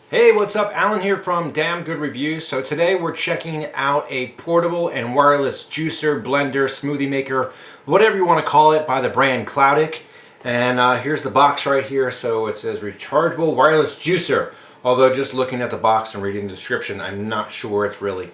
Hey, what's up? Alan here from Damn Good Reviews. So today we're checking out a portable and wireless juicer, blender, smoothie maker, whatever you want to call it, by the brand Cloudic. And here's the box right here. So it says rechargeable wireless juicer. Although just looking at the box and reading the description, I'm not sure it's really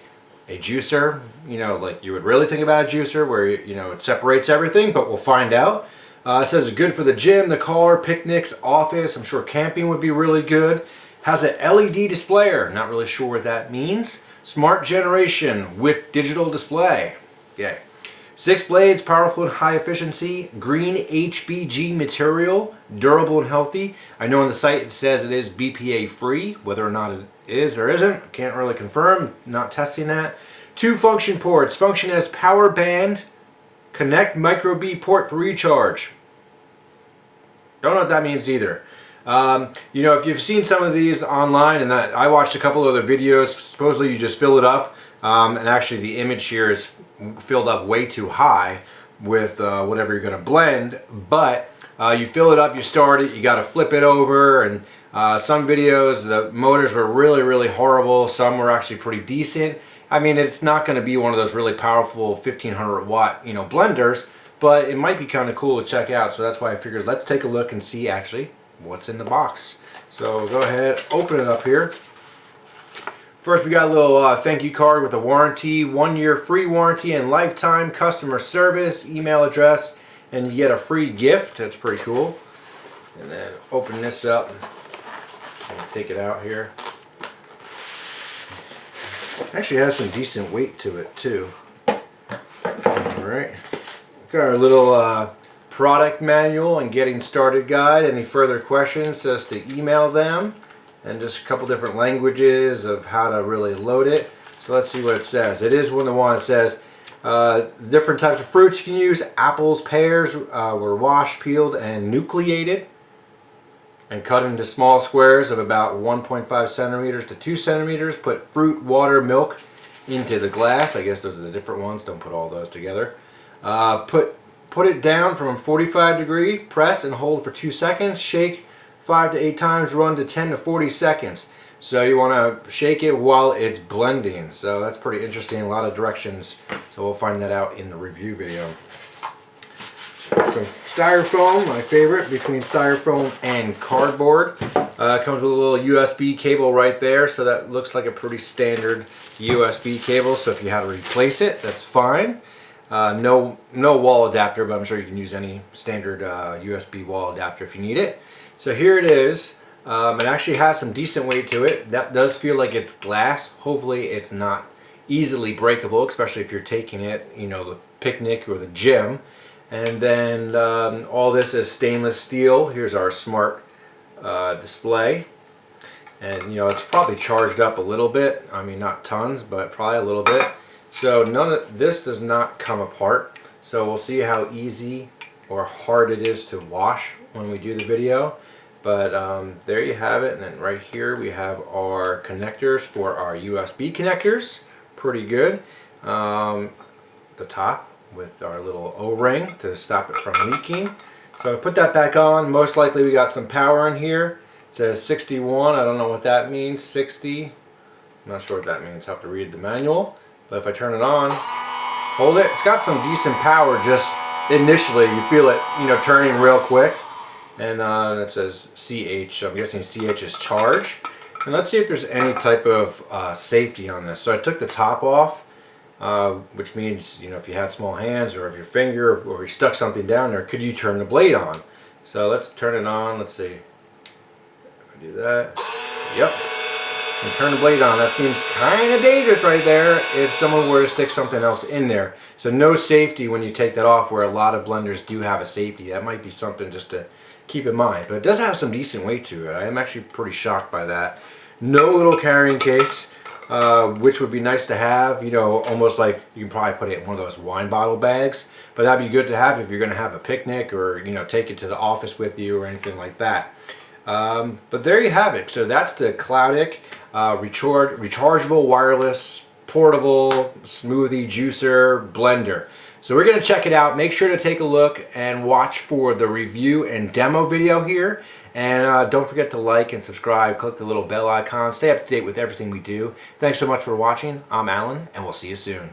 a juicer. You know, like you would really think about a juicer where, you know, it separates everything, but we'll find out. It says it's good for the gym, the car, picnics, office. I'm sure camping would be really good. Has an LED displayer, not really sure what that means. Smart generation with digital display. Okay. 6 blades, powerful and high efficiency. Green HBG material, durable and healthy. I know on the site it says it is BPA free. Whether or not it is or isn't, can't really confirm. Not testing that. 2 function ports. Function as power band. Connect micro B port for recharge. Don't know what that means either. You know, if you've seen some of these online, and I watched a couple other videos, supposedly you just fill it up, and actually the image here is filled up way too high with whatever you're going to blend, but you fill it up, you start it, you got to flip it over, and some videos the motors were really horrible, some were actually pretty decent. I mean, it's not going to be one of those really powerful 1500 watt, you know, blenders, but it might be kind of cool to check out, so that's why I figured let's take a look and see actually what's in the box. So go ahead, open it up here. First we got a little thank you card with a warranty, 1-year free warranty and lifetime customer service, email address, and you get a free gift. That's pretty cool. And then open this up and take it out here. Actually has some decent weight to it too. Alright. Got our little product manual and getting started guide. Any further questions, just to email them, and just a couple different languages of how to really load it. So let's see what it says. It is one that says different types of fruits you can use. Apples, pears were washed, peeled, and nucleated and cut into small squares of about 1.5 centimeters to 2 centimeters. Put fruit, water, milk into the glass. I guess those are the different ones. Don't put all those together. Put it down from a 45 degree, press and hold for 2 seconds, shake 5 to 8 times, run to 10 to 40 seconds. So you want to shake it while it's blending. So that's pretty interesting, a lot of directions. So we'll find that out in the review video. Some styrofoam, my favorite, between styrofoam and cardboard. Comes with a little USB cable right there, so that looks like a pretty standard USB cable. So if you had to replace it, that's fine. No wall adapter, but I'm sure you can use any standard USB wall adapter if you need it. So here it is. It actually has some decent weight to it. That does feel like it's glass. Hopefully it's not easily breakable, especially if you're taking it, you know, the picnic or the gym. And then all this is stainless steel. Here's our smart display. And you know, it's probably charged up a little bit. I mean, not tons, but probably a little bit. So none of this does not come apart. So we'll see how easy or hard it is to wash when we do the video. But there you have it. And then right here we have our connectors for our USB connectors. Pretty good. The top with our little O-ring to stop it from leaking. So I put that back on. Most likely we got some power in here. It says 61. I don't know what that means. 60. I'm not sure what that means. I'll have to read the manual. But if I turn it on, hold it, it's got some decent power just initially. You feel it, you know, turning real quick. And it says CH, so I'm guessing CH is charge. And let's see if there's any type of safety on this. So I took the top off, which means, you know, if you had small hands or if your finger or you stuck something down there, could you turn the blade on? So let's turn it on. Let's see. If I do that. Yep. And turn the blade on. That seems kind of dangerous right there if someone were to stick something else in there. So no safety when you take that off, where a lot of blenders do have a safety. That might be something just to keep in mind. But it does have some decent weight to it. I am actually pretty shocked by that. No little carrying case, which would be nice to have. You know, almost like you can probably put it in one of those wine bottle bags. But that'd be good to have if you're going to have a picnic or, you know, take it to the office with you or anything like that. But there you have it. So that's the Cloudic rechargeable wireless portable smoothie juicer blender. So we're going to check it out. Make sure to take a look and watch for the review and demo video here. And don't forget to like and subscribe. Click the little bell icon. Stay up to date with everything we do. Thanks so much for watching. I'm Alan, and we'll see you soon.